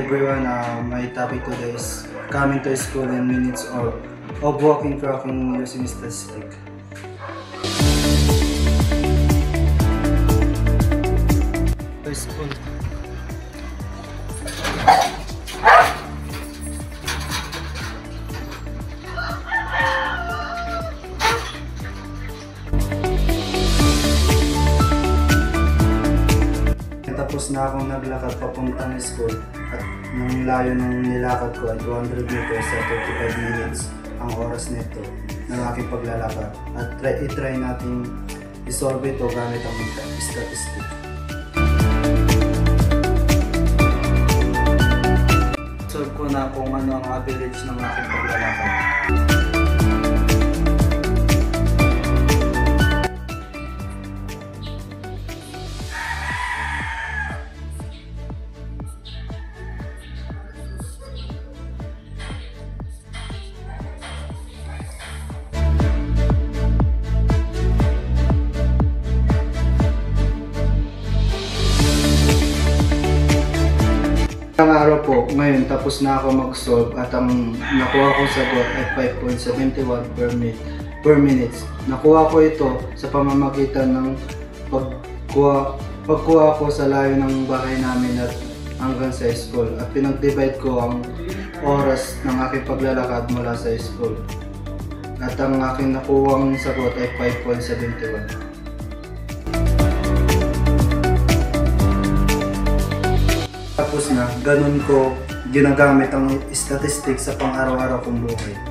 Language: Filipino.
everyone. My topic today is coming to school in minutes or of walking, talking using statistic. To school. Tapos na akong naglakad papuntang school at nung layo ng nilakad ko ay 200 meters sa 35 minutes ang oras nito ng aking paglalakad at i-try natin isolve ito gamit ang statistic. Solve ko na kung ano ang average ng aking paglalakad. Ang araw po, ngayon tapos na ako mag-solve at ang nakuha kong sagot ay 5.71 per minute. Nakuha ko ito sa pamamagitan ng pagkuha ko sa layo ng bahay namin at hanggang sa school at pinag-divide ko ang oras ng aking paglalakad mula sa school. At ang aking nakuhang sagot ay 5.71. Tapos na, ganun ko ginagamit ang statistics sa pang-araw-araw kong buhay.